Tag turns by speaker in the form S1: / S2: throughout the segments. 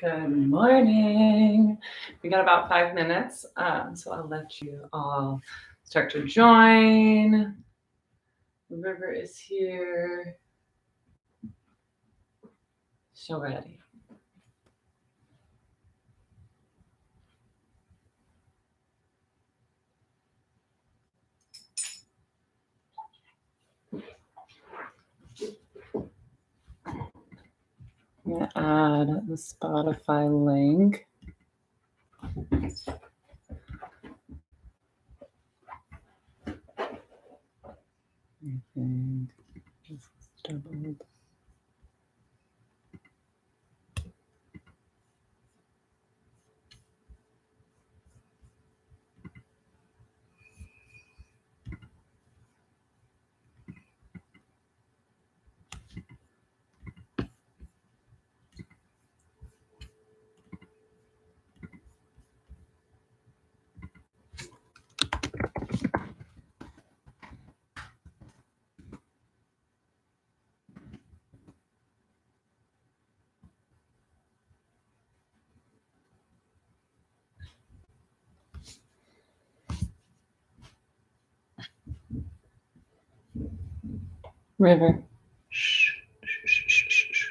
S1: Good morning. We got about 5 minutes, so I'll let you all start to join. The river is here. So ready. I'm going to add the Spotify link. I think this is doubled. River. Shh, shh, shh, shh, shh, shh.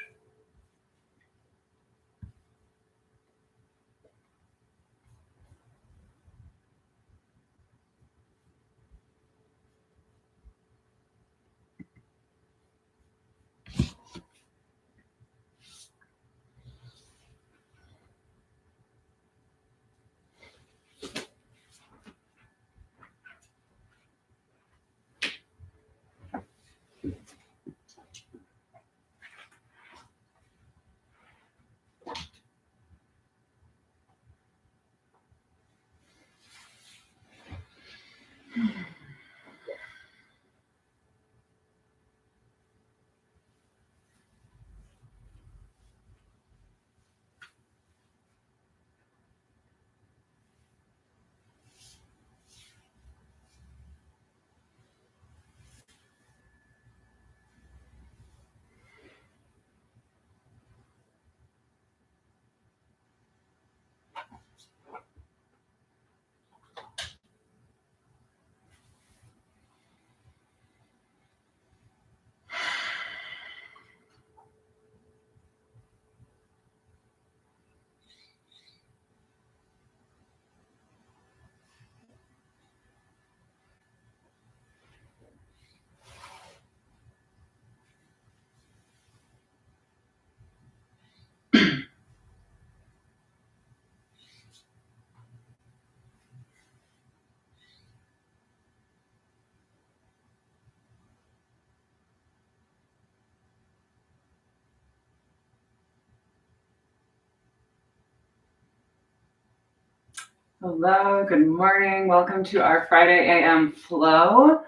S1: Hello, good morning. Welcome to our Friday AM flow.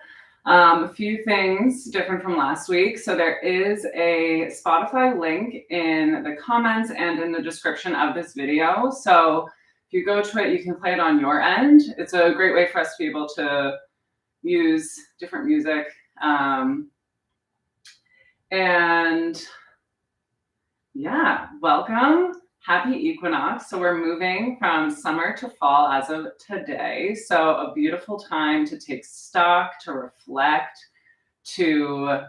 S1: A few things different from last week. So there is a Spotify link in the comments and in the description of this video. So if you go to it, you can play it on your end. It's a great way for us to be able to use different music. And yeah, welcome. Happy equinox. So we're moving from summer to fall as of today. So a beautiful time to take stock, to reflect, to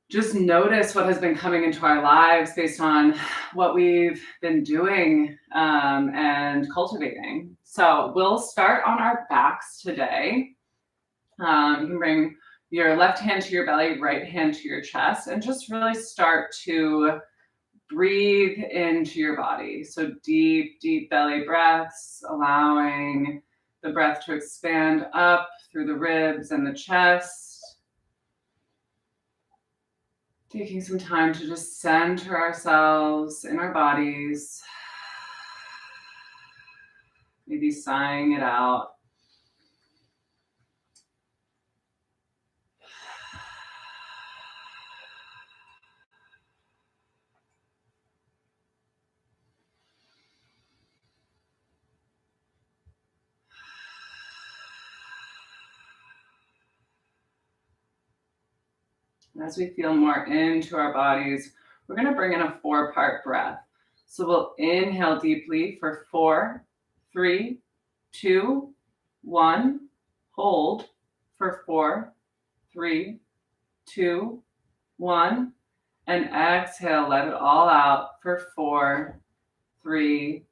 S1: just notice what has been coming into our lives based on what we've been doing and cultivating. So we'll start on our backs today. You can bring your left hand to your belly, right hand to your chest, and just really start to breathe into your body. So deep, deep belly breaths, allowing the breath to expand up through the ribs and the chest. Taking some time to just center ourselves in our bodies. Maybe sighing it out. And as we feel more into our bodies, we're going to bring in a 4-part breath. So we'll inhale deeply for 4, 3, 2, 1. Hold for 4, 3, 2, 1. And exhale, let it all out for 4, 3,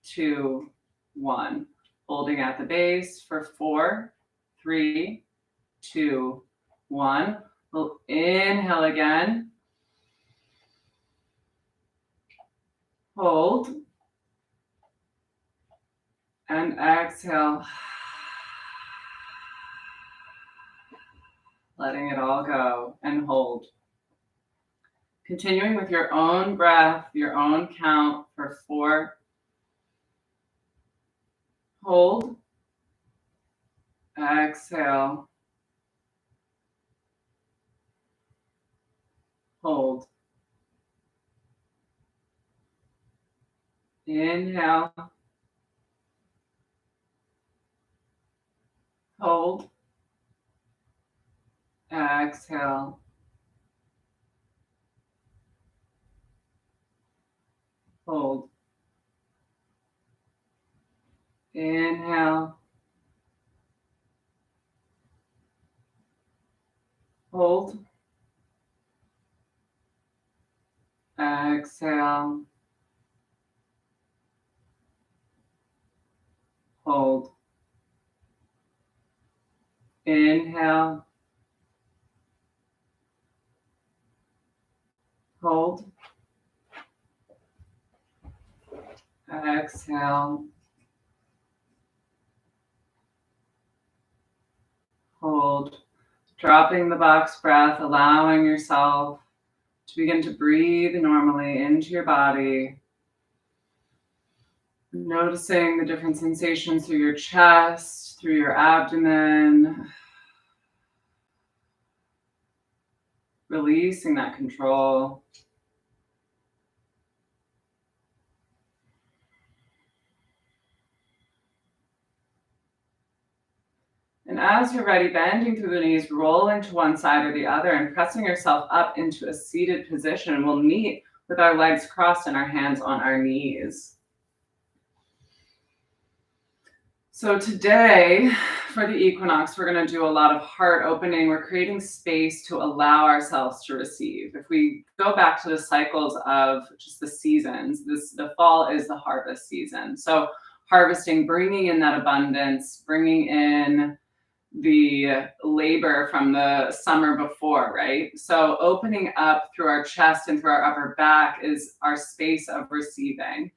S1: 2, 1. Holding at the base for 4, 3, 2, 1. We'll inhale again. Hold. And exhale. Letting it all go and hold. Continuing with your own breath, your own count for 4. Hold. Exhale. Hold. Inhale. Hold. Exhale. Hold. Inhale. Hold. Exhale. Hold. Inhale. Hold. Exhale. Hold. Dropping the box breath, allowing yourself to begin to breathe normally into your body. Noticing the different sensations through your chest, through your abdomen. Releasing that control. And as you're ready, bending through the knees, rolling to one side or the other, and pressing yourself up into a seated position. We'll meet with our legs crossed and our hands on our knees. So today, for the equinox, we're going to do a lot of heart opening. We're creating space to allow ourselves to receive. If we go back to the cycles of just the seasons, the fall is the harvest season. So harvesting, bringing in that abundance, bringing in the labor from the summer before, right? So opening up through our chest and through our upper back is our space of receiving.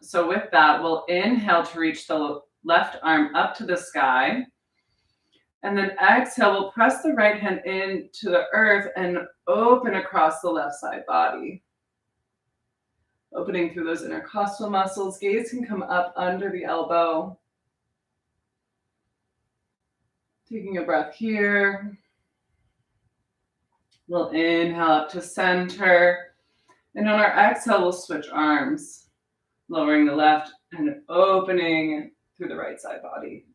S1: So with that, we'll inhale to reach the left arm up to the sky. And then exhale, we'll press the right hand into the earth and open across the left side body. Opening through those intercostal muscles. Gaze can come up under the elbow. Taking a breath here. We'll inhale up to center. And on our exhale, we'll switch arms. Lowering the left and opening through the right side body.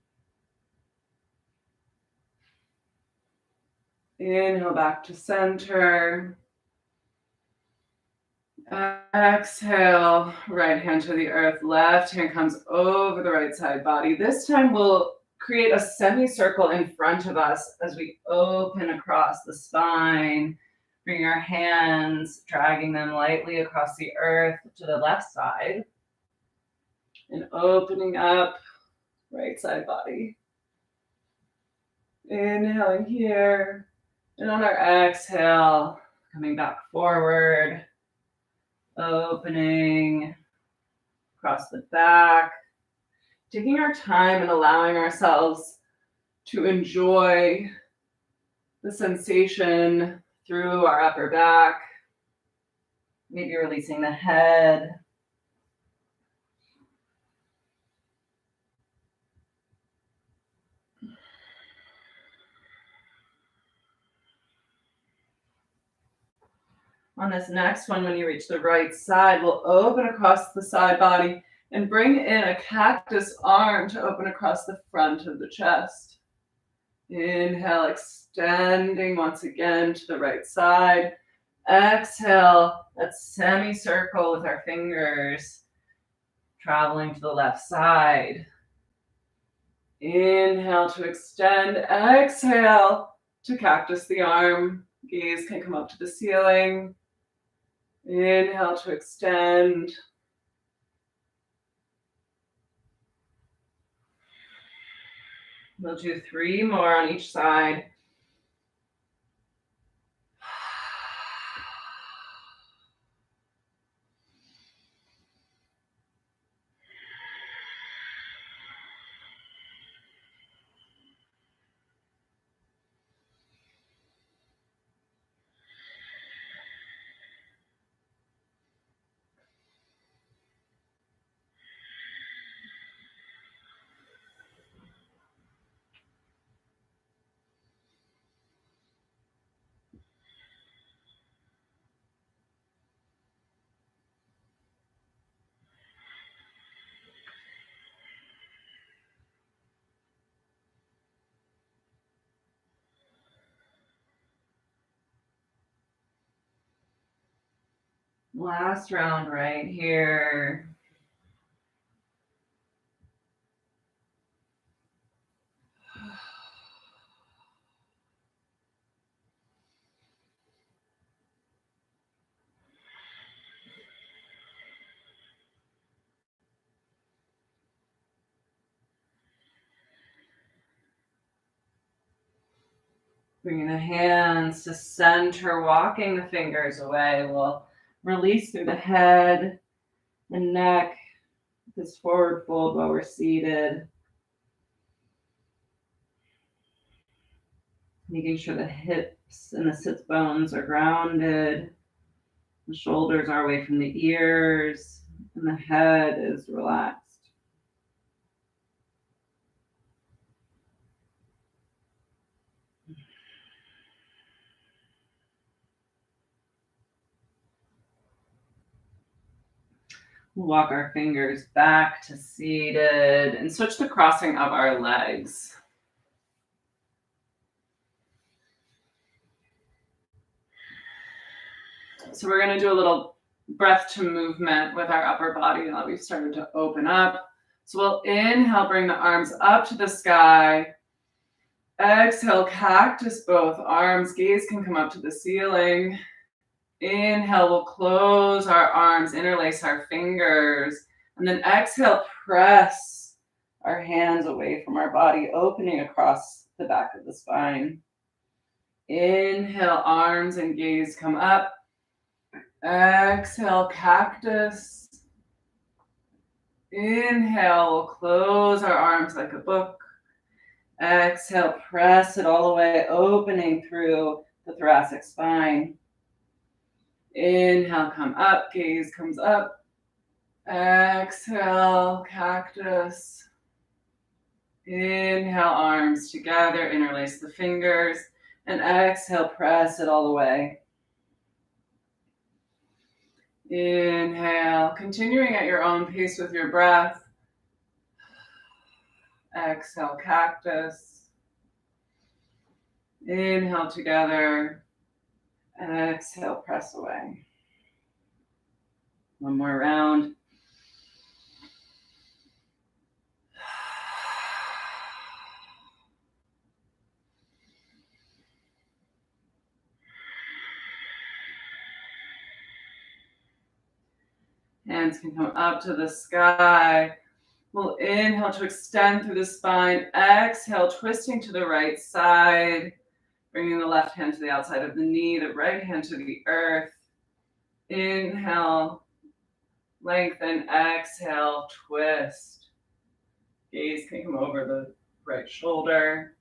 S1: Inhale back to center. Exhale, right hand to the earth, left hand comes over the right side body. This time we'll create a semicircle in front of us as we open across the spine. Bring our hands, dragging them lightly across the earth to the left side. And opening up right side body. Inhaling here. And on our exhale, coming back forward. Opening across the back. Taking our time and allowing ourselves to enjoy the sensation through our upper back. Maybe releasing the head. On this next one, when you reach the right side, we'll open across the side body and bring in a cactus arm to open across the front of the chest. Inhale, extending once again to the right side. Exhale, let's semicircle with our fingers, traveling to the left side. Inhale to extend, exhale to cactus the arm. Gaze can come up to the ceiling. Inhale to extend. We'll do 3 more on each side. Last round right here. Bringing the hands to center, walking the fingers away. We'll release through the head and neck. This forward fold while we're seated. Making sure the hips and the sits bones are grounded. The shoulders are away from the ears, and the head is relaxed. Walk our fingers back to seated and switch the crossing of our legs. So we're going to do a little breath to movement with our upper body now that we've started to open up. So we'll inhale, bring the arms up to the sky. Exhale, cactus both arms. Gaze can come up to the ceiling. Inhale, we'll close our arms, interlace our fingers. And then exhale, press our hands away from our body, opening across the back of the spine. Inhale, arms and gaze come up. Exhale, cactus. Inhale, we'll close our arms like a book. Exhale, press it all the way, opening through the thoracic spine. Inhale, come up, gaze comes up. Exhale, cactus. Inhale, arms together, interlace the fingers. And exhale, press it all the way. Inhale, continuing at your own pace with your breath. Exhale, cactus. Inhale together. Exhale, press away. One more round. Hands can come up to the sky. We'll inhale to extend through the spine. Exhale, twisting to the right side. Bringing the left hand to the outside of the knee, the right hand to the earth. Inhale, lengthen. Exhale, twist. Gaze can come over the right shoulder.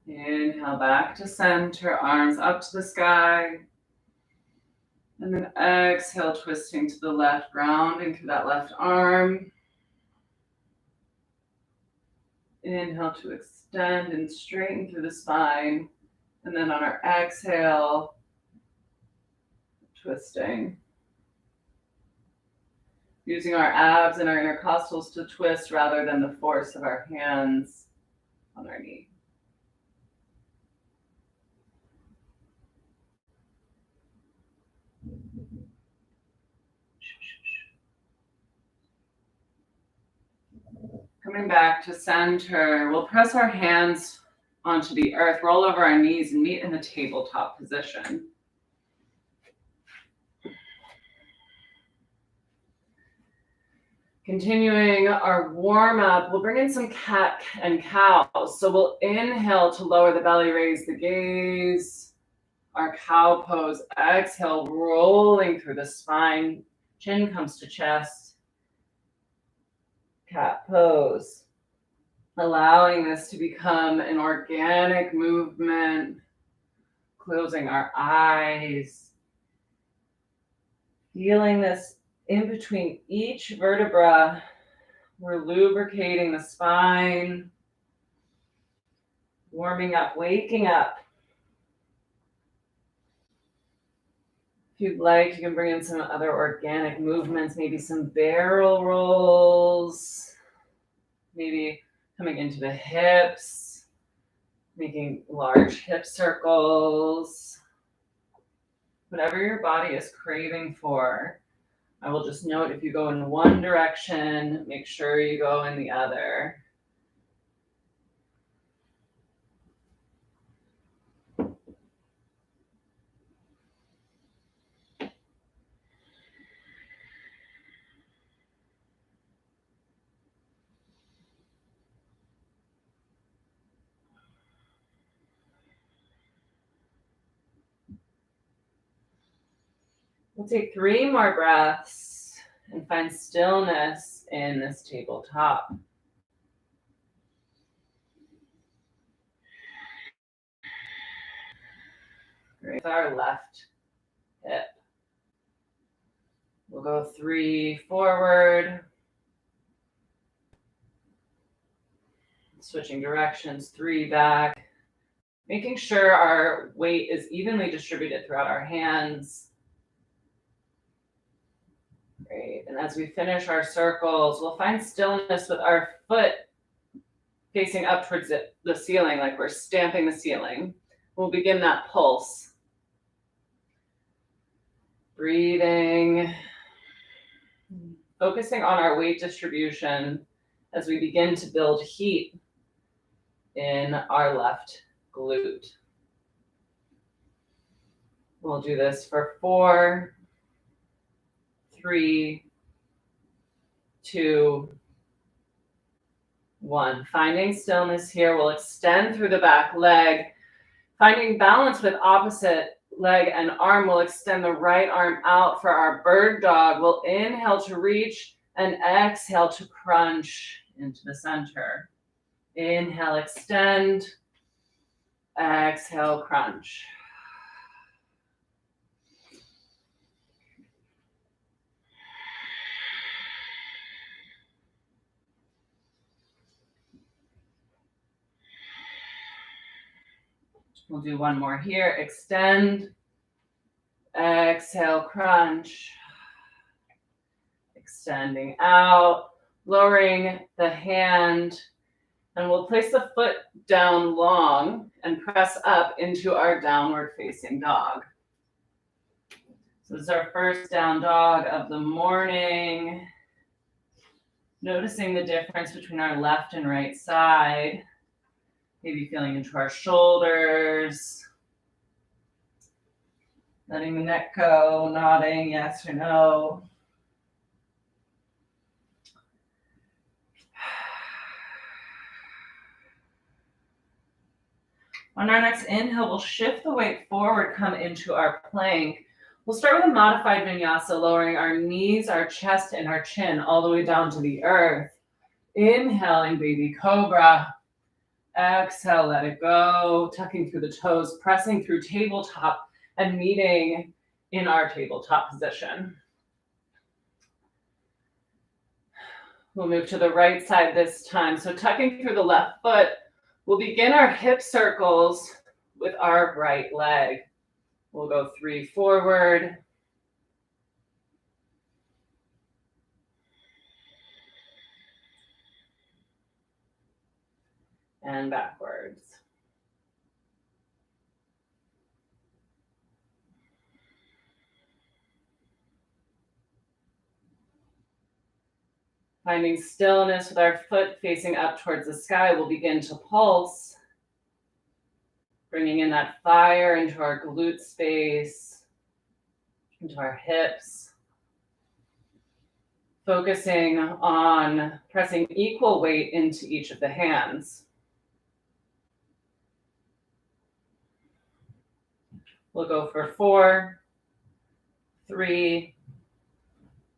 S1: Inhale, back to center, arms up to the sky. And then exhale, twisting to the left, rounding through that left arm. Inhale to extend and straighten through the spine. And then on our exhale, twisting. Using our abs and our intercostals to twist rather than the force of our hands on our knee. Coming back to center, we'll press our hands onto the earth, roll over our knees, and meet in the tabletop position. Continuing our warm up, we'll bring in some cat and cow. So we'll inhale to lower the belly, raise the gaze. Our cow pose, exhale, rolling through the spine. Chin comes to chest. Cat pose. Allowing this to become an organic movement. Closing our eyes. Feeling this in between each vertebra. We're lubricating the spine. Warming up, waking up. If you'd like, you can bring in some other organic movements, maybe some barrel rolls, maybe coming into the hips, making large hip circles. Whatever your body is craving for. I will just note if you go in one direction, make sure you go in the other. We'll take 3 more breaths and find stillness in this tabletop. Raise our left hip. We'll go 3 forward. Switching directions, 3 back. Making sure our weight is evenly distributed throughout our hands. Great. And as we finish our circles, we'll find stillness with our foot facing up towards the ceiling, like we're stamping the ceiling. We'll begin that pulse. Breathing. Focusing on our weight distribution as we begin to build heat in our left glute. We'll do this for 4, 3, 2, 1. Finding stillness here, we'll extend through the back leg. Finding balance with opposite leg and arm, we'll extend the right arm out for our bird dog. We'll inhale to reach and exhale to crunch into the center. Inhale, extend. Exhale, crunch. We'll do one more here. Extend. Exhale, crunch. Extending out, lowering the hand, and we'll place the foot down long and press up into our downward facing dog. So this is our first down dog of the morning. Noticing the difference between our left and right side. Maybe feeling into our shoulders. Letting the neck go, nodding yes or no. On our next inhale, we'll shift the weight forward, come into our plank. We'll start with a modified vinyasa, lowering our knees, our chest, and our chin all the way down to the earth. Inhaling, baby cobra. Exhale, let it go. Tucking through the toes, pressing through tabletop, and meeting in our tabletop position. We'll move to the right side this time. So tucking through the left foot, we'll begin our hip circles with our right leg. We'll go 3 forward. and backwards. Finding stillness with our foot facing up towards the sky, we'll begin to pulse, bringing in that fire into our glute space, into our hips. Focusing on pressing equal weight into each of the hands. We'll go for 4, 3,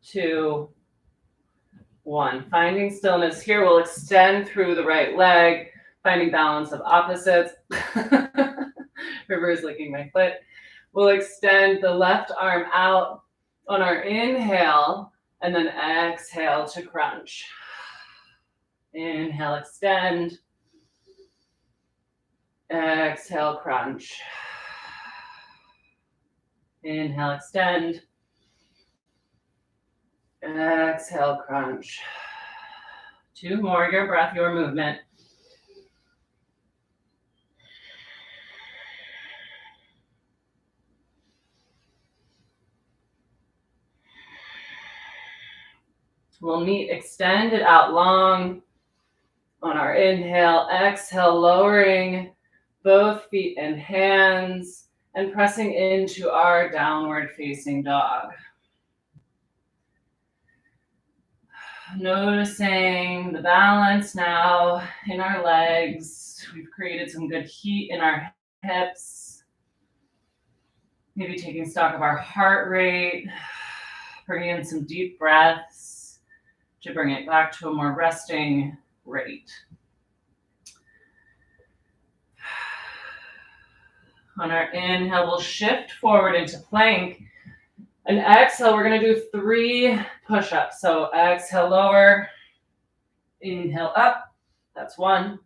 S1: 2, 1. Finding stillness here, we'll extend through the right leg, finding balance of opposites. River is licking my foot. We'll extend the left arm out on our inhale, and then exhale to crunch. Inhale, extend. Exhale, crunch. Inhale, extend. Exhale, crunch. 2 more, your breath, your movement. We'll meet extended out long on our inhale. Exhale, lowering both feet and hands and pressing into our downward facing dog. Noticing the balance now in our legs. We've created some good heat in our hips. Maybe taking stock of our heart rate, bringing in some deep breaths to bring it back to a more resting rate. On our inhale, we'll shift forward into plank. And exhale, we're going to do 3 push-ups. So exhale, lower. Inhale, up. That's 1.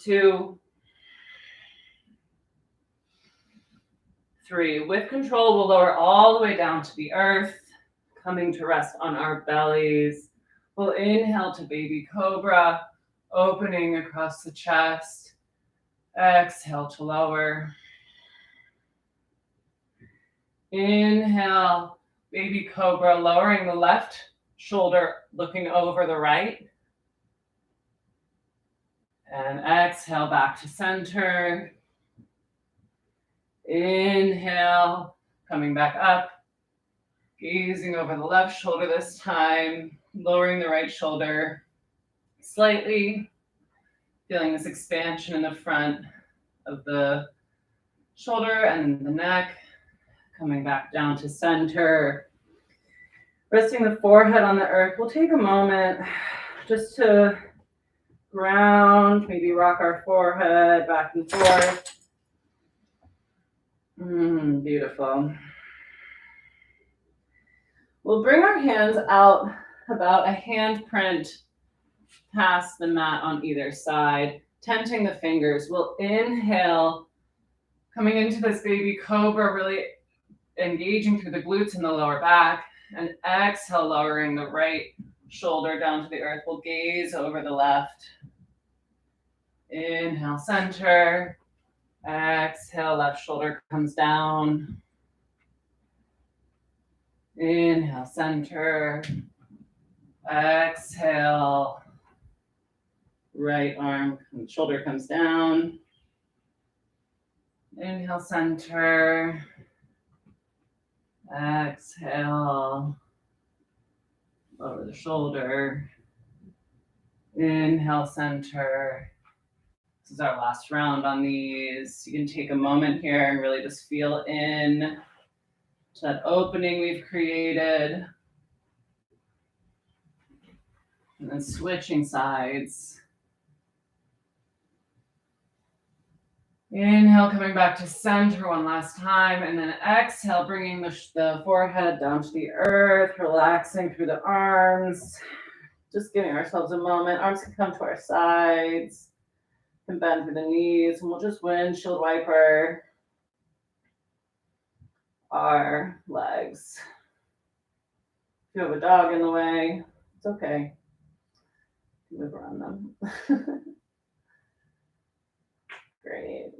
S1: 2. 3. With control, we'll lower all the way down to the earth, coming to rest on our bellies. We'll inhale to baby cobra, opening across the chest. Exhale to lower. Inhale, baby cobra, lowering the left shoulder, looking over the right. And exhale back to center. Inhale, coming back up, gazing over the left shoulder this time, lowering the right shoulder slightly, feeling this expansion in the front of the shoulder and the neck, coming back down to center. Resting the forehead on the earth. We'll take a moment just to ground, maybe rock our forehead back and forth. Beautiful. We'll bring our hands out about a handprint past the mat on either side, tenting the fingers. We'll inhale, coming into this baby cobra, really engaging through the glutes and the lower back, and exhale, lowering the right shoulder down to the earth. We'll gaze over the left. Inhale, center. Exhale, left shoulder comes down. Inhale, center. Exhale, right arm, shoulder comes down. Inhale, center. Exhale, over the shoulder. Inhale, center. This is our last round on these. You can take a moment here and really just feel in to that opening we've created. And then switching sides. Inhale, coming back to center one last time. And then exhale, bringing the forehead down to the earth, relaxing through the arms. Just giving ourselves a moment. Arms can come to our sides. Can bend through the knees, and we'll just windshield wiper our legs. If you have a dog in the way, it's okay. Move around them. Great.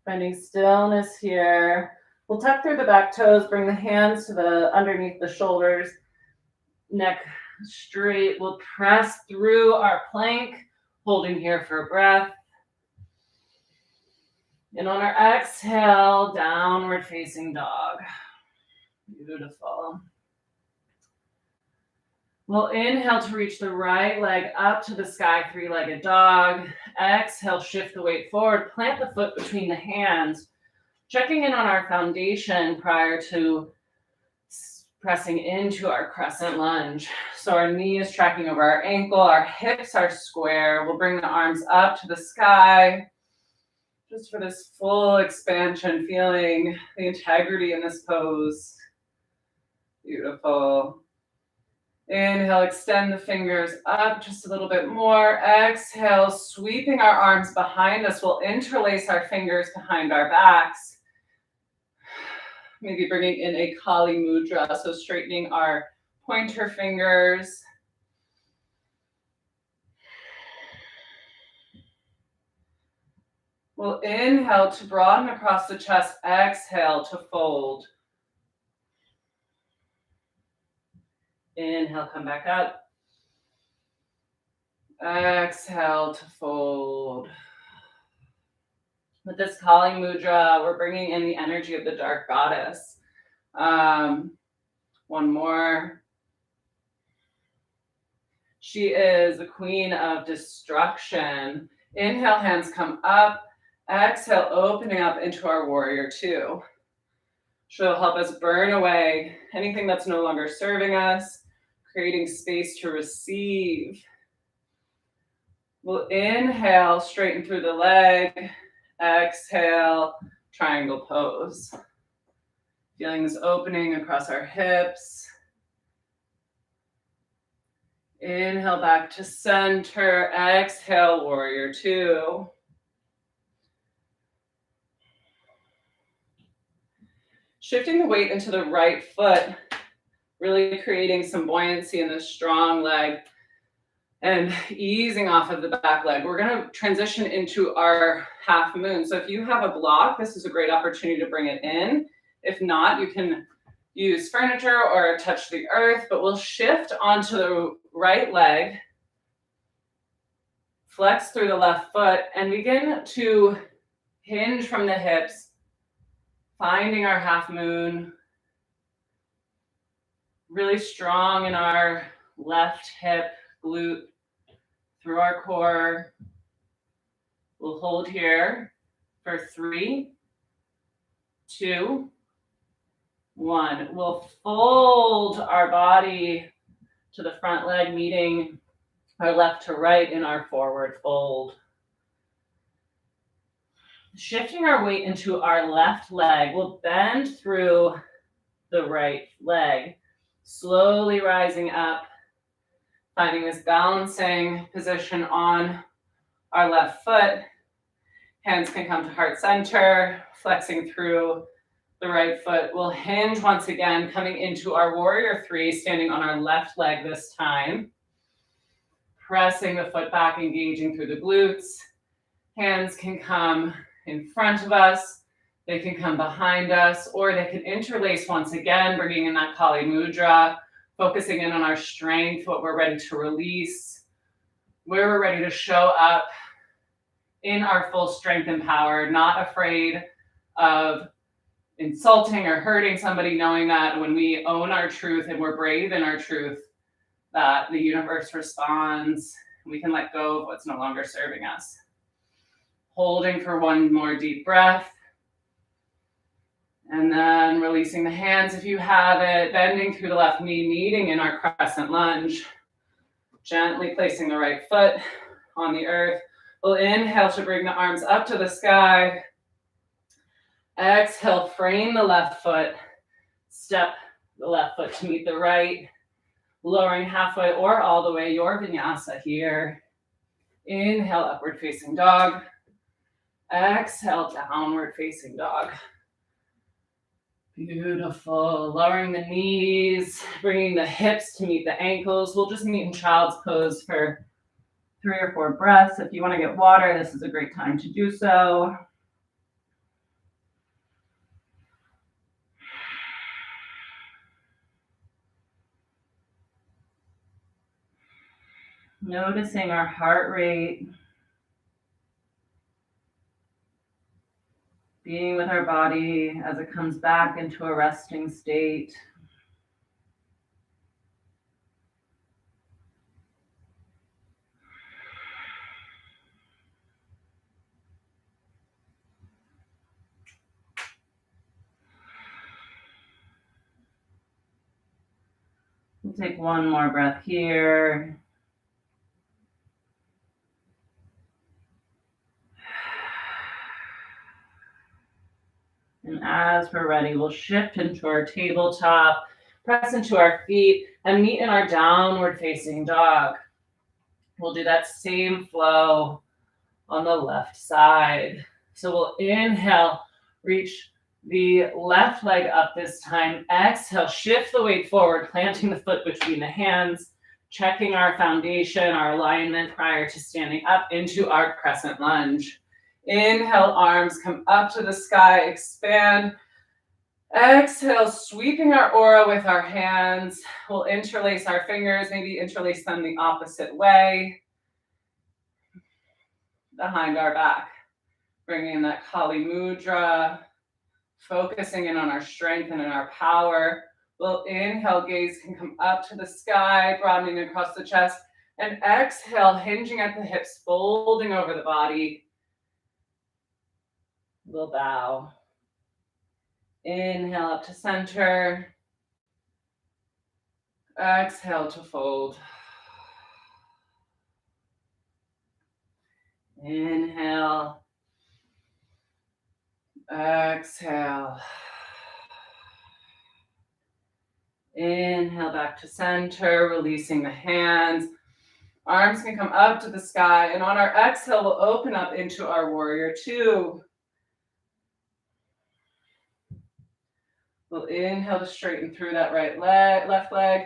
S1: Finding stillness here. We'll tuck through the back toes, bring the hands to the underneath the shoulders, neck straight. We'll press through our plank, holding here for a breath. And on our exhale, downward facing dog. Beautiful. We'll inhale to reach the right leg up to the sky, three-legged dog. Exhale, shift the weight forward, plant the foot between the hands. Checking in on our foundation prior to pressing into our crescent lunge. So our knee is tracking over our ankle, our hips are square. We'll bring the arms up to the sky. Just for this full expansion, feeling the integrity in this pose. Beautiful. Inhale, extend the fingers up just a little bit more. Exhale, sweeping our arms behind us. We'll interlace our fingers behind our backs. Maybe bringing in a Kali Mudra, so straightening our pointer fingers. We'll inhale to broaden across the chest. Exhale to fold. Inhale, come back up. Exhale to fold. With this Kali Mudra, we're bringing in the energy of the dark goddess. One more. She is the queen of destruction. Inhale, hands come up. Exhale, opening up into our warrior two. She'll help us burn away anything that's no longer serving us, creating space to receive. We'll inhale, straighten through the leg. Exhale, triangle pose. Feeling this opening across our hips. Inhale back to center. Exhale, warrior two. Shifting the weight into the right foot, really creating some buoyancy in the strong leg and easing off of the back leg. We're going to transition into our half moon. So if you have a block, this is a great opportunity to bring it in. If not, you can use furniture or touch the earth, but we'll shift onto the right leg, flex through the left foot, and begin to hinge from the hips, finding our half moon, really strong in our left hip, glute, through our core. We'll hold here for 3, 2, 1. We'll fold our body to the front leg, meeting our left to right in our forward fold. Shifting our weight into our left leg, we'll bend through the right leg, slowly rising up, finding this balancing position on our left foot. Hands can come to heart center, flexing through the right foot. We'll hinge once again, coming into our warrior three, standing on our left leg this time. Pressing the foot back, engaging through the glutes. Hands can come in front of us. They can come behind us, or they can interlace once again, bringing in that Kali Mudra, focusing in on our strength, what we're ready to release, where we're ready to show up in our full strength and power, not afraid of insulting or hurting somebody, knowing that when we own our truth and we're brave in our truth, that the universe responds. We can let go of what's no longer serving us. Holding for one more deep breath. And then releasing the hands if you have it, bending through the left knee, meeting in our crescent lunge. Gently placing the right foot on the earth. We'll inhale to bring the arms up to the sky. Exhale, frame the left foot. Step the left foot to meet the right. Lowering halfway or all the way, your vinyasa here. Inhale, upward facing dog. Exhale, downward facing dog. Beautiful. Lowering the knees, bringing the hips to meet the ankles. We'll just meet in child's pose for
S2: 3 or 4 breaths. If you want to get water, this is a great time to do so. Noticing our heart rate, being with our body as it comes back into a resting state. We'll take one more breath here. And as we're ready, we'll shift into our tabletop, press into our feet, and meet in our downward facing dog. We'll do that same flow on the left side. So we'll inhale, reach the left leg up this time. Exhale, shift the weight forward, planting the foot between the hands, checking our foundation, our alignment prior to standing up into our crescent lunge. Inhale, arms come up to the sky, expand. Exhale, sweeping our aura with our hands. We'll interlace our fingers, maybe interlace them the opposite way, behind our back. Bringing in that Kali Mudra, focusing in on our strength and in our power. We'll inhale, gaze can come up to the sky, broadening across the chest. And exhale, hinging at the hips, folding over the body. We'll bow. Inhale up to center. Exhale to fold. Inhale. Exhale. Inhale back to center, releasing the hands. Arms can come up to the sky, and on our exhale, we'll open up into our warrior two. We'll inhale to straighten through that right leg, left leg.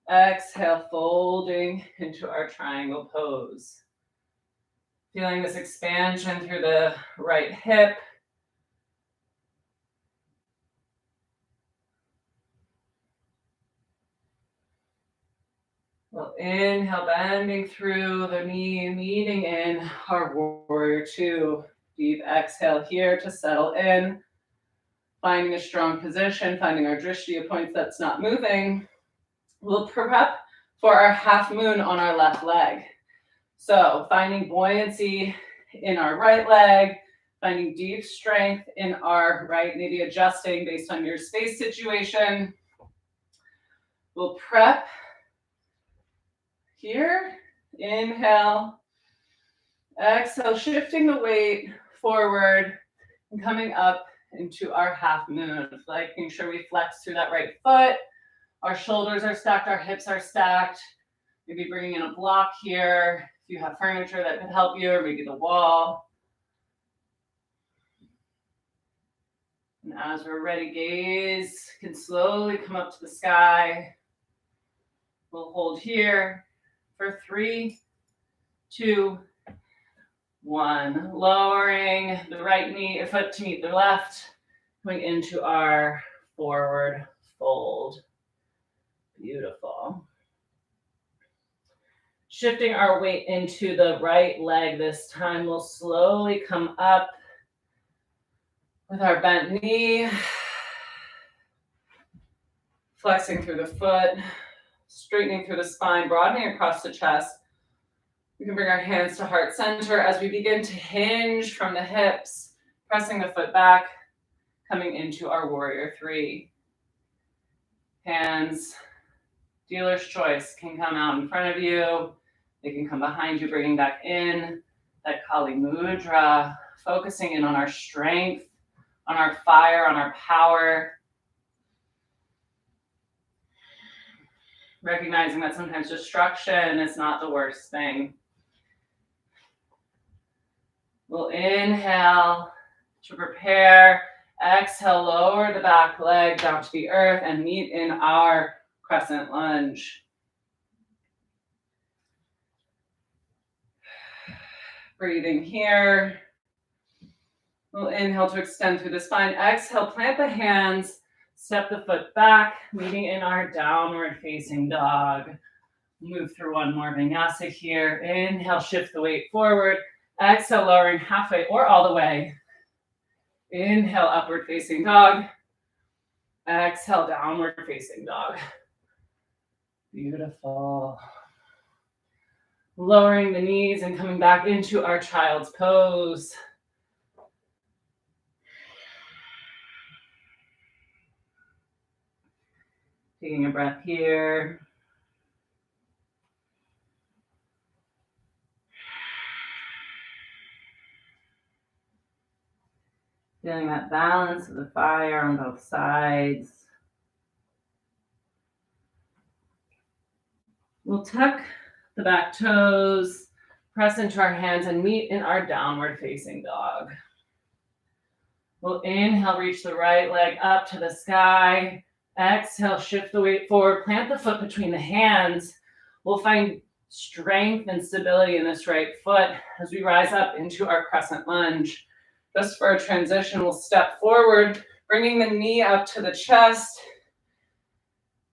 S2: Exhale, folding into our triangle pose. Feeling this expansion through the right hip. We'll inhale, bending through the knee, meeting in our warrior two. Deep exhale here to settle in. Finding a strong position, finding our drishti, a point that's not moving. We'll prep for our half moon on our left leg. So finding buoyancy in our right leg, finding deep strength in our right, maybe adjusting based on your space situation. We'll prep here. Inhale. Exhale, shifting the weight forward and coming up into our half moon, making sure we flex through that right foot. Our shoulders are stacked, our hips are stacked. Maybe bringing in a block here. If you have furniture that could help you, or maybe the wall. And as we're ready, gaze can slowly come up to the sky. We'll hold here for 3, 2, 1. Lowering the right knee, foot to meet the left, going into our forward fold. Beautiful. Shifting our weight into the right leg this time, we'll slowly come up with our bent knee, flexing through the foot, straightening through the spine, broadening across the chest. We can bring our hands to heart center as we begin to hinge from the hips, pressing the foot back, coming into our warrior three. Hands, dealer's choice, can come out in front of you. They can come behind you, bringing back in that Kali Mudra, focusing in on our strength, on our fire, on our power. Recognizing that sometimes destruction is not the worst thing. We'll inhale to prepare. Exhale, lower the back leg down to the earth and meet in our crescent lunge.
S1: Breathing here. We'll inhale to extend through the spine. Exhale, plant the hands, step the foot back, meeting in our downward facing dog. Move through one more vinyasa here. Inhale, shift the weight forward. Exhale, lowering halfway or all the way. Inhale, upward facing dog. Exhale, downward facing dog. Beautiful. Lowering the knees and coming back into our child's pose. Taking a breath here. Feeling that balance of the fire on both sides. We'll tuck the back toes, press into our hands and meet in our downward facing dog. We'll inhale, reach the right leg up to the sky. Exhale, shift the weight forward, plant the foot between the hands. We'll find strength and stability in this right foot as we rise up into our crescent lunge. Just for a transition, we'll step forward, bringing the knee up to the chest.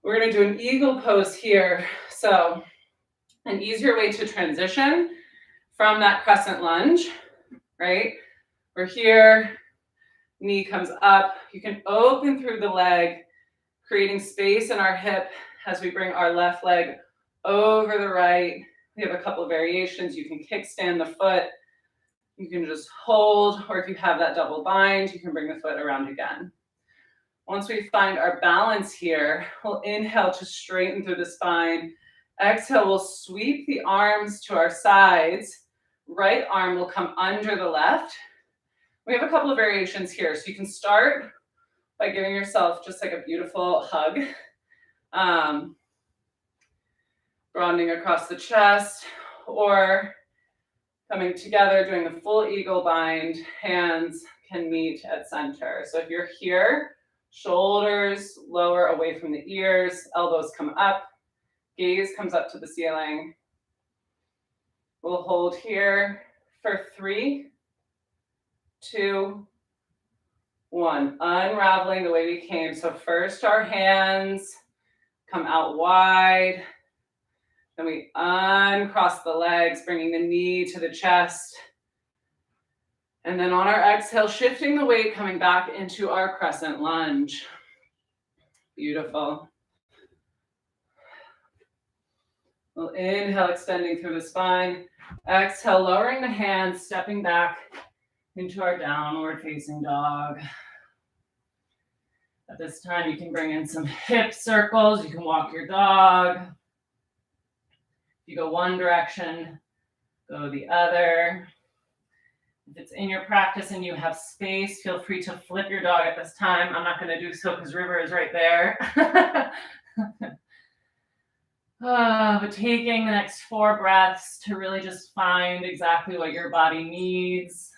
S1: We're going to do an eagle pose here. So an easier way to transition from that crescent lunge, right? We're here, knee comes up. You can open through the leg, creating space in our hip as we bring our left leg over the right. We have a couple of variations. You can kickstand the foot. You can just hold, or if you have that double bind, you can bring the foot around again. Once we find our balance here, we'll inhale to straighten through the spine. Exhale, we'll sweep the arms to our sides. Right arm will come under the left. We have a couple of variations here. So you can start by giving yourself just like a beautiful hug. Broadening across the chest, or coming together, doing the full eagle bind. Hands can meet at center. So if you're here, shoulders lower away from the ears, elbows come up, gaze comes up to the ceiling. We'll hold here for 3, 2, 1. Unraveling the way we came. So first our hands come out wide. Then we uncross the legs, bringing the knee to the chest. And then on our exhale, shifting the weight, coming back into our crescent lunge. Beautiful. We'll inhale, extending through the spine. Exhale, lowering the hands, stepping back into our downward facing dog. At this time, you can bring in some hip circles. You can walk your dog. If you go one direction, go the other. If it's in your practice and you have space, feel free to flip your dog at this time. I'm not going to do so because River is right there. But taking the next 4 breaths to really just find exactly what your body needs.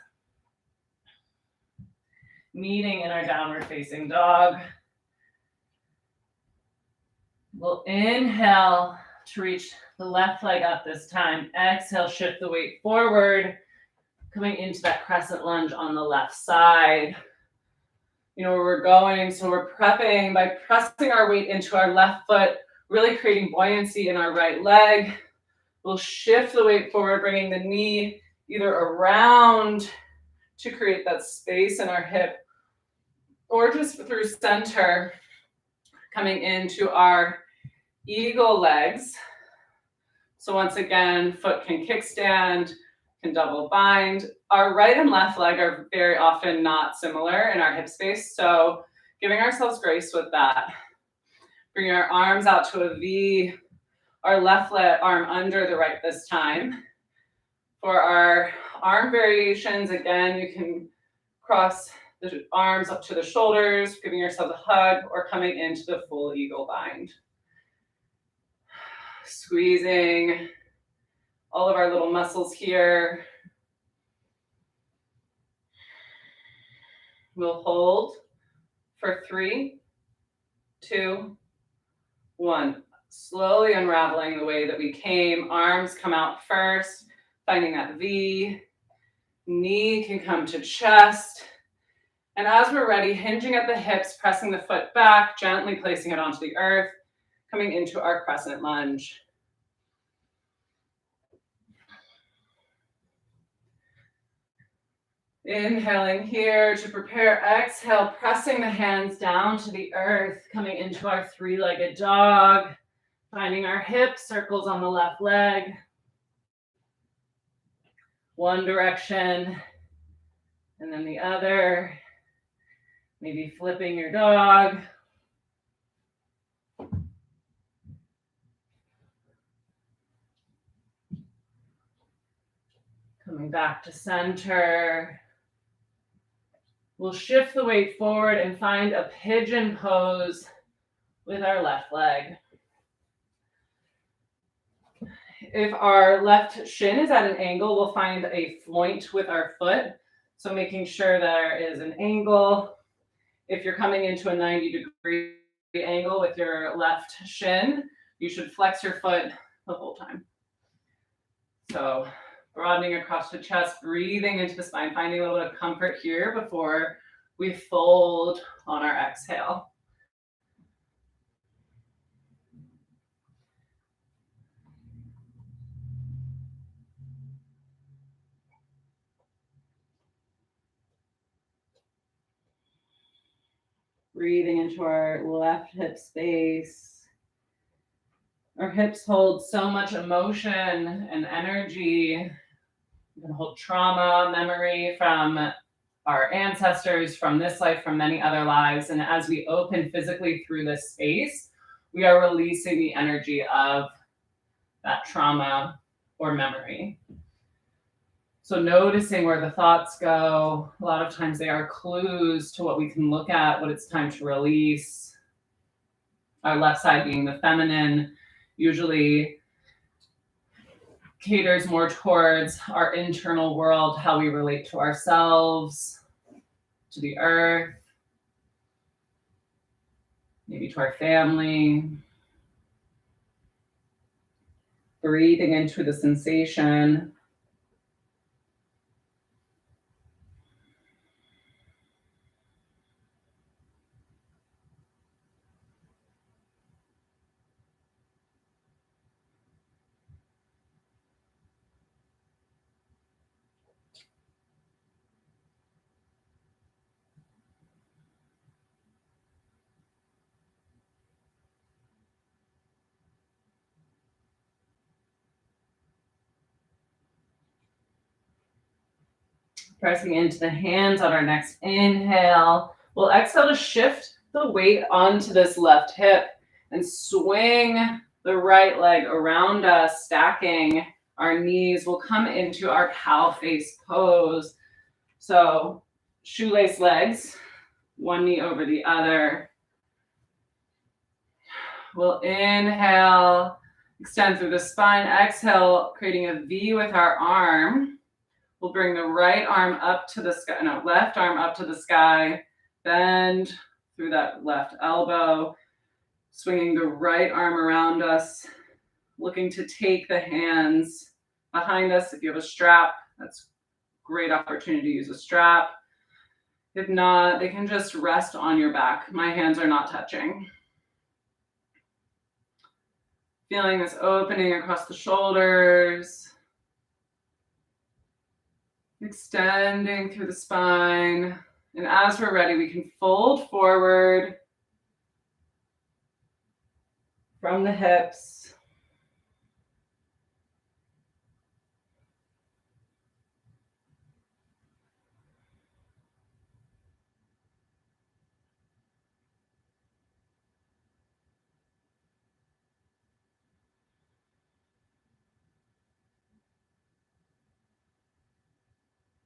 S1: Meeting in our downward facing dog. We'll inhale to reach the left leg up this time. Exhale, shift the weight forward, coming into that crescent lunge on the left side. You know where we're going, so we're prepping by pressing our weight into our left foot, really creating buoyancy in our right leg. We'll shift the weight forward, bringing the knee either around to create that space in our hip, or just through center, coming into our eagle legs. So once again, foot can kickstand, can double bind. Our right and left leg are very often not similar in our hip space, so giving ourselves grace with that. Bringing our arms out to a V, our left arm under the right this time. For our arm variations, again, you can cross the arms up to the shoulders, giving yourself a hug, or coming into the full eagle bind. Squeezing all of our little muscles here. We'll hold for 3, 2, 1. Slowly unraveling the way that we came. Arms come out first, finding that V. Knee can come to chest. And as we're ready, hinging at the hips, pressing the foot back, gently placing it onto the earth, coming into our crescent lunge. Inhaling here to prepare, exhale, pressing the hands down to the earth, coming into our three-legged dog, finding our hip circles on the left leg. One direction, and then the other. Maybe flipping your dog. Coming back to center. We'll shift the weight forward and find a pigeon pose with our left leg. If our left shin is at an angle, we'll find a floint with our foot. So making sure there is an angle. If you're coming into a 90-degree angle with your left shin, you should flex your foot the whole time. So broadening across the chest, breathing into the spine, finding a little bit of comfort here before we fold on our exhale. Breathing into our left hip space. Our hips hold so much emotion and energy. We can hold trauma, memory from our ancestors, from this life, from many other lives. And as we open physically through this space, we are releasing the energy of that trauma or memory. So noticing where the thoughts go, a lot of times they are clues to what we can look at, what it's time to release. Our left side being the feminine, usually caters more towards our internal world, how we relate to ourselves, to the earth, maybe to our family. Breathing into the sensation. Pressing into the hands on our next inhale. We'll exhale to shift the weight onto this left hip and swing the right leg around us, stacking our knees. We'll come into our cow face pose. So shoelace legs, one knee over the other. We'll inhale, extend through the spine. Exhale, creating a V with our arm. We'll bring the right arm up to the sky, left arm up to the sky, bend through that left elbow, swinging the right arm around us, looking to take the hands behind us. If you have a strap, that's a great opportunity to use a strap. If not, they can just rest on your back. My hands are not touching. Feeling this opening across the shoulders. Extending through the spine. And as we're ready, we can fold forward from the hips.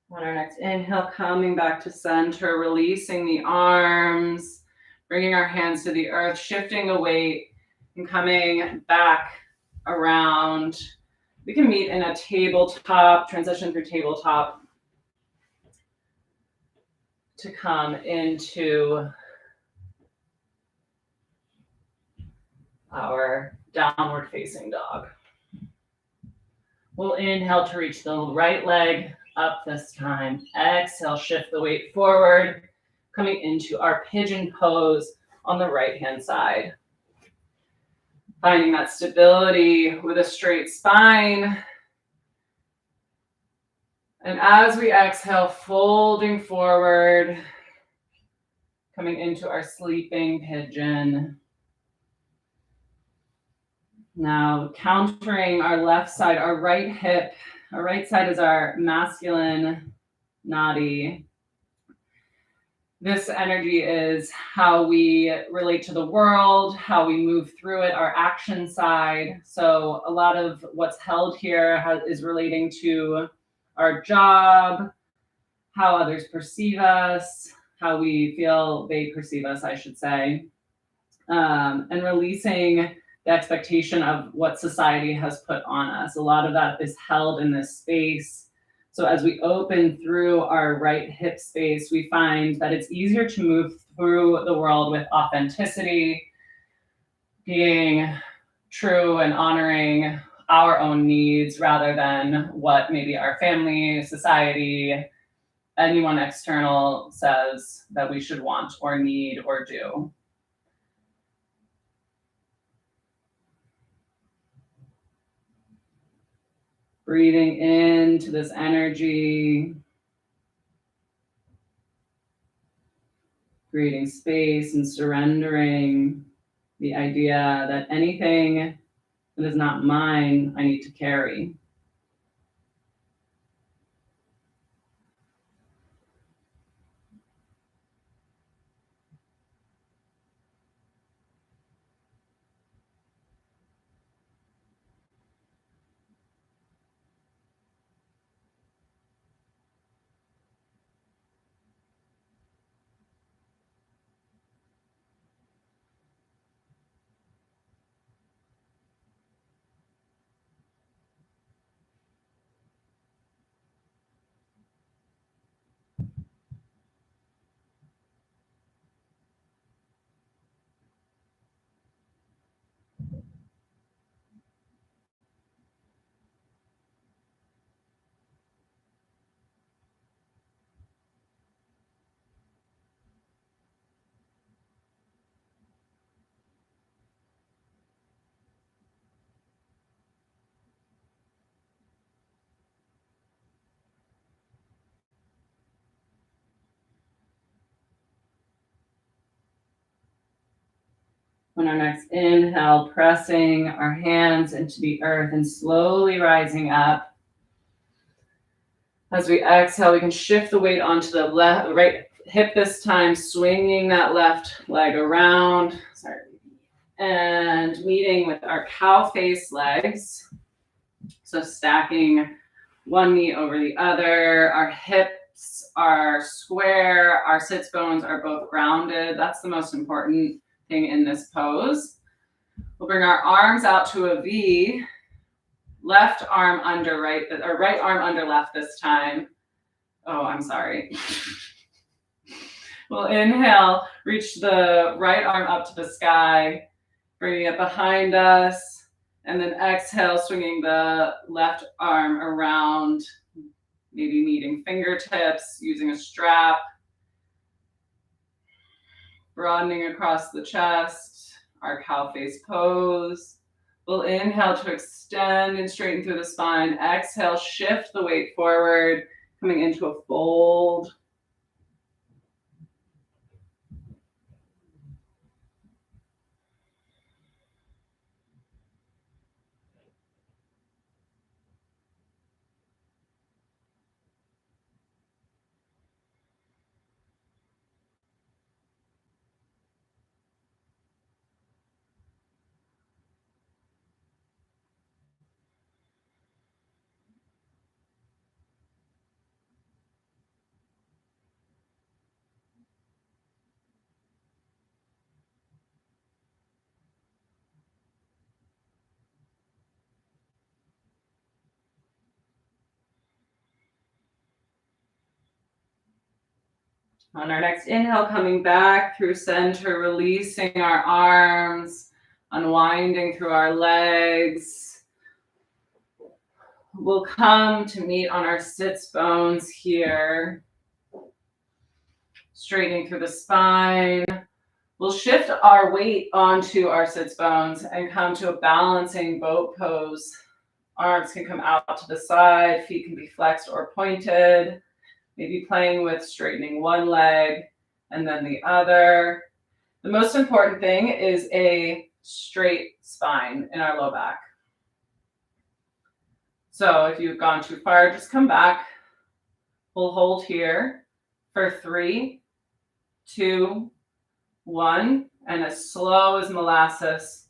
S1: On our next inhale, coming back to center, releasing the arms, bringing our hands to the earth, shifting the weight, and coming back around. We can meet in a tabletop, transition through tabletop to come into our downward facing dog. We'll inhale to reach the right leg
S2: up this time. Exhale, shift the weight forward, coming into our pigeon pose on the right-hand side. Finding that stability with a straight spine. And as we exhale, folding forward, coming into our sleeping pigeon. Now countering our left side, our right hip. Our right side is our masculine nadi. This energy is how we relate to the world, how we move through it, our action side. So a lot of what's held here is relating to our job, how others perceive us, how we feel they perceive us, I should say. And releasing the expectation of what society has put on us. A lot of that is held in this space. So as we open through our right hip space, we find that it's easier to move through the world with authenticity, being true and honoring our own needs rather than what maybe our family, society, anyone external says that we should want or need or do. Breathing into this energy, creating space and surrendering the idea that anything that is not mine, I need to carry. On our next inhale, pressing our hands into the earth and slowly rising up. As we exhale, we can shift the weight onto the right hip this time, swinging that left leg around. And meeting with our cow face legs. So stacking one knee over the other. Our hips are square. Our sits bones are both grounded. That's the most important thing in this pose. We'll bring our arms out to a V, left arm under right, or right arm under left this time. Oh, I'm sorry. We'll inhale, reach the right arm up to the sky, bringing it behind us, and then exhale, swinging the left arm around, maybe meeting fingertips, using a strap. Broadening across the chest, our cow face pose. We'll inhale to extend and straighten through the spine. Exhale, shift the weight forward, coming into a fold. On our next inhale, coming back through center, releasing our arms, unwinding through our legs. We'll come to meet on our sits bones here, straightening through the spine. We'll shift our weight onto our sits bones and come to a balancing boat pose. Arms can come out to the side, feet can be flexed or pointed, maybe playing with straightening one leg and then the other. The most important thing is a straight spine in our low back. So if you've gone too far, just come back. We'll hold here for 3, 2, 1, and as slow as molasses,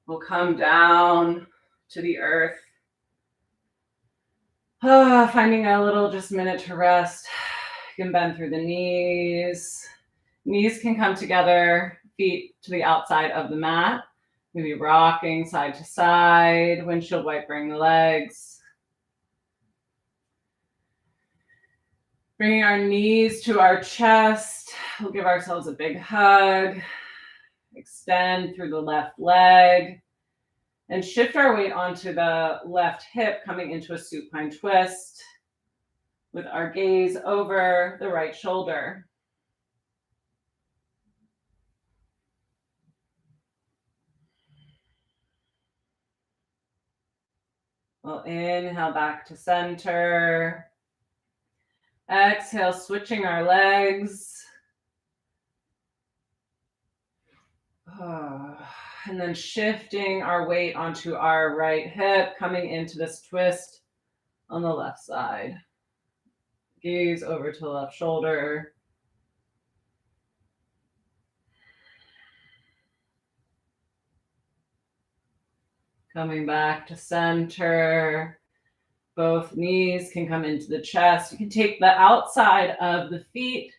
S2: we'll come down to the earth. Finding a little just minute to rest. You can bend through the knees. Knees can come together, feet to the outside of the mat. Maybe rocking side to side, windshield wipering the legs. Bringing our knees to our chest. We'll give ourselves a big hug. Extend through the left leg. And shift our weight onto the left hip, coming into a supine twist with our gaze over the right shoulder. We'll inhale back to center. Exhale, switching our legs. And then shifting our weight onto our right hip, coming into this twist on the left side. Gaze over to the left shoulder. Coming back to center. Both knees can come into the chest. You can take the outside of the feet,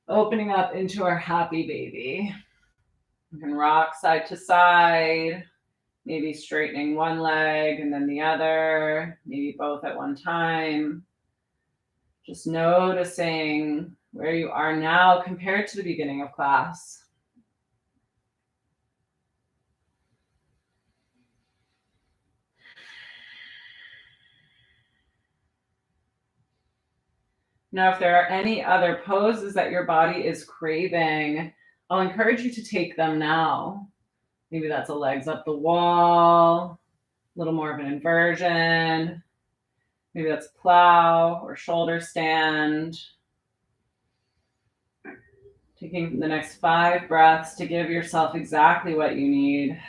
S2: opening up into our happy baby. You can rock side to side, maybe straightening one leg and then the other, maybe both at one time. Just noticing where you are now compared to the beginning of class. Now, if there are any other poses that your body is craving, I'll encourage you to take them now. Maybe that's a legs up the wall, a little more of an inversion. Maybe that's plow or shoulder stand. Taking the next 5 breaths to give yourself exactly what you need.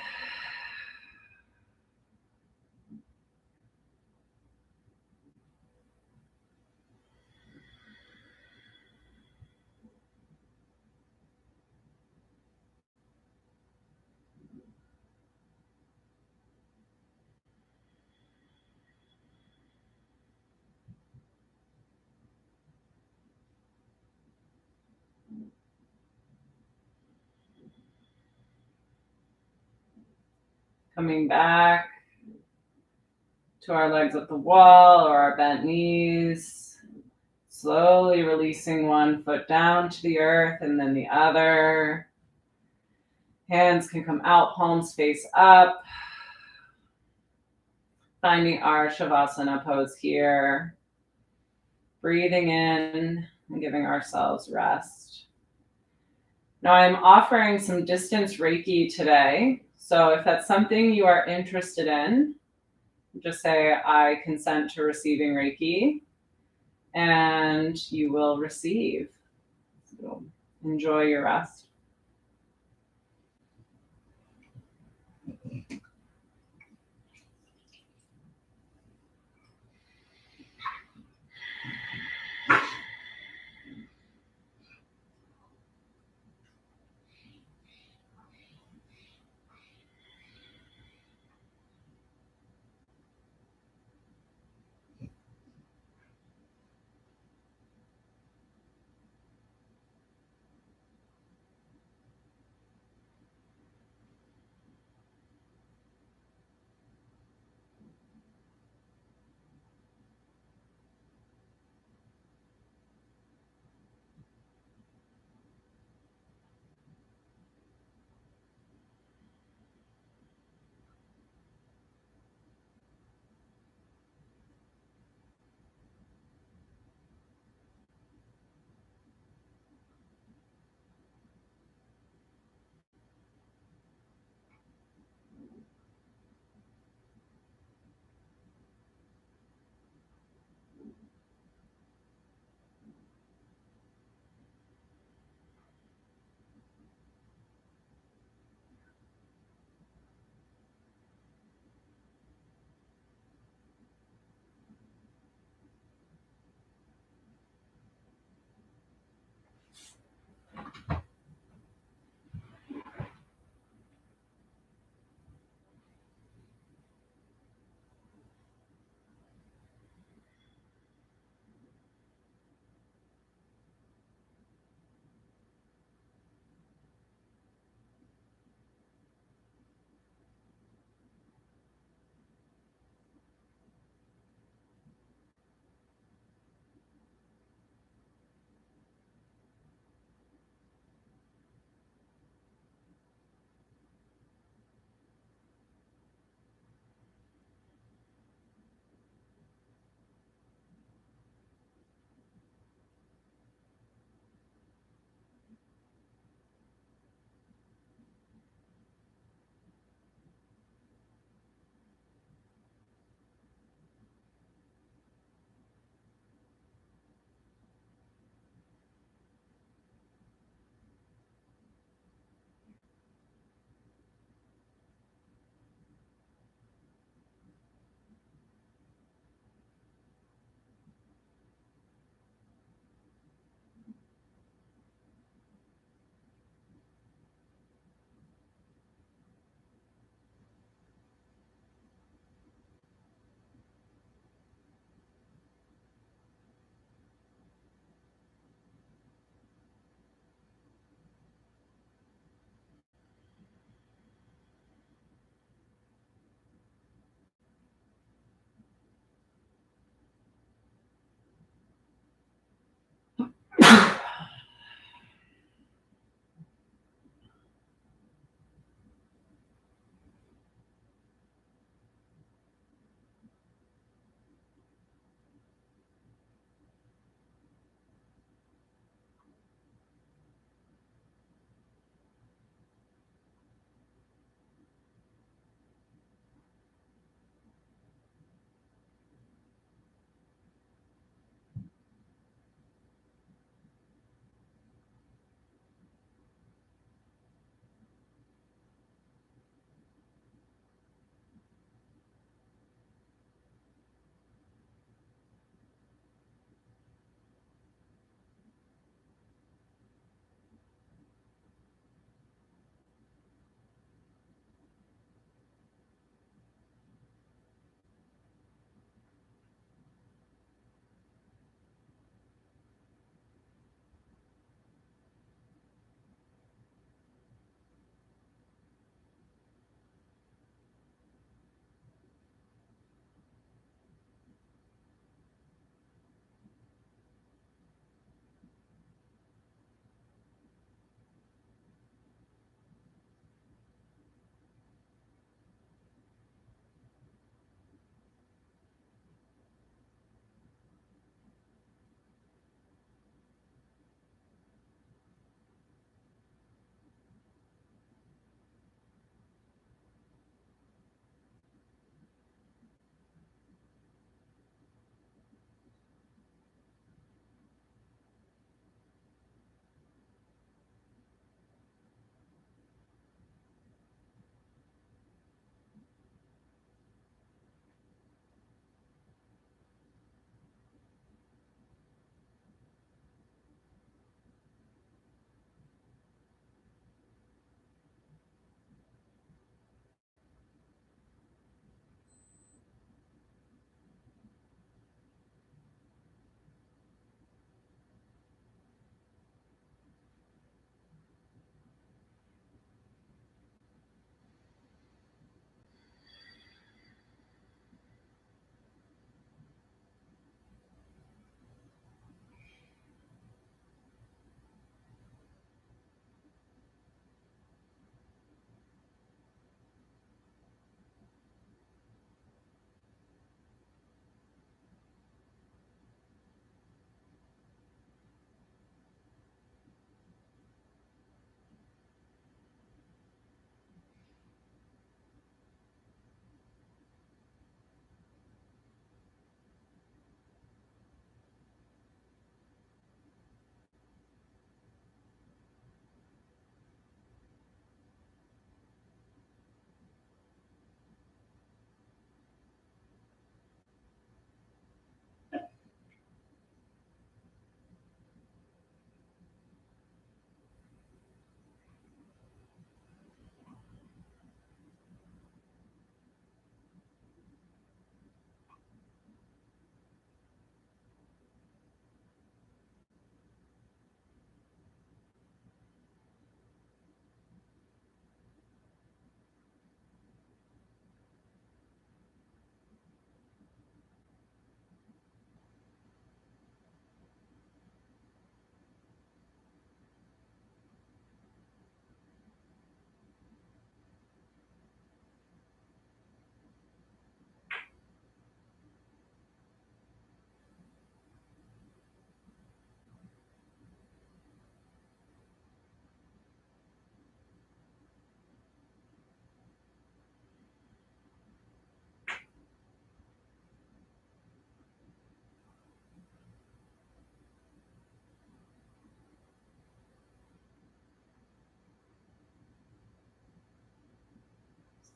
S2: Coming back to our legs at the wall or our bent knees. Slowly releasing one foot down to the earth and then the other. Hands can come out, palms face up. Finding our Shavasana pose here. Breathing in and giving ourselves rest. Now I'm offering some distance Reiki today. So if that's something you are interested in, just say, I consent to receiving Reiki, and you will receive. So enjoy your rest.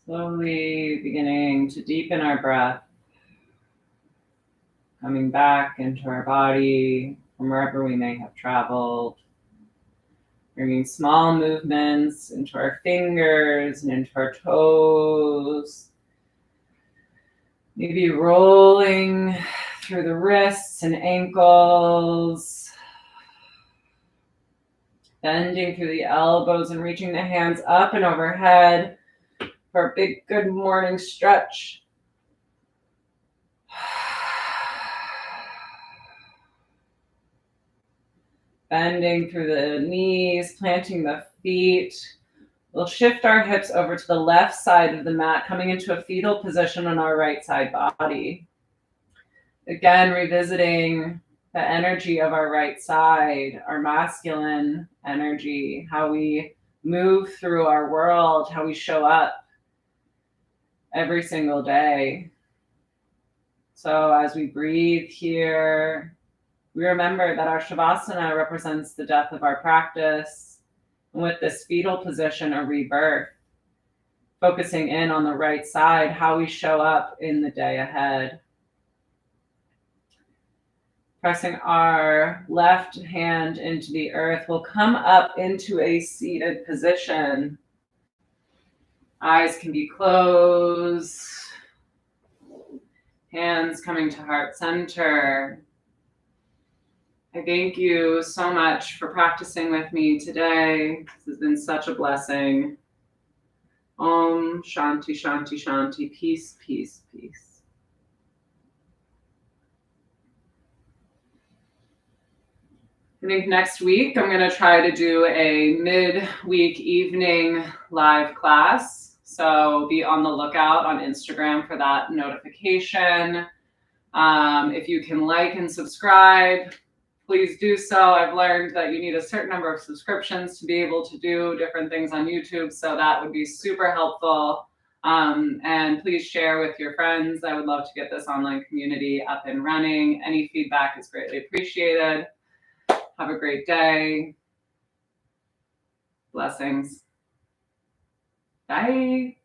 S2: Slowly beginning to deepen our breath, coming back into our body from wherever we may have traveled, bringing small movements into our fingers and into our toes, maybe rolling through the wrists and ankles, bending through the elbows and reaching the hands up and overhead for a big good morning stretch. Bending through the knees, planting the feet. We'll shift our hips over to the left side of the mat, coming into a fetal position on our right side body. Again, revisiting the energy of our right side, our masculine energy, how we move through our world, how we show up every single day. So as we breathe here, we remember that our Shavasana represents the death of our practice. And with this fetal position, a rebirth, focusing in on the right side, how we show up in the day ahead. Pressing our left hand into the earth, we'll come up into a seated position. Eyes can be closed. Hands coming to heart center. I thank you so much for practicing with me today. This has been such a blessing. Om Shanti Shanti Shanti. Peace, peace, peace. I think next week I'm going to try to do a mid-week evening live class. So be on the lookout on Instagram for that notification. If you can like and subscribe, please do so. I've learned that you need a certain number of subscriptions to be able to do different things on YouTube. So that would be super helpful. And please share with your friends. I would love to get this online community up and running. Any feedback is greatly appreciated. Have a great day. Blessings. Bye.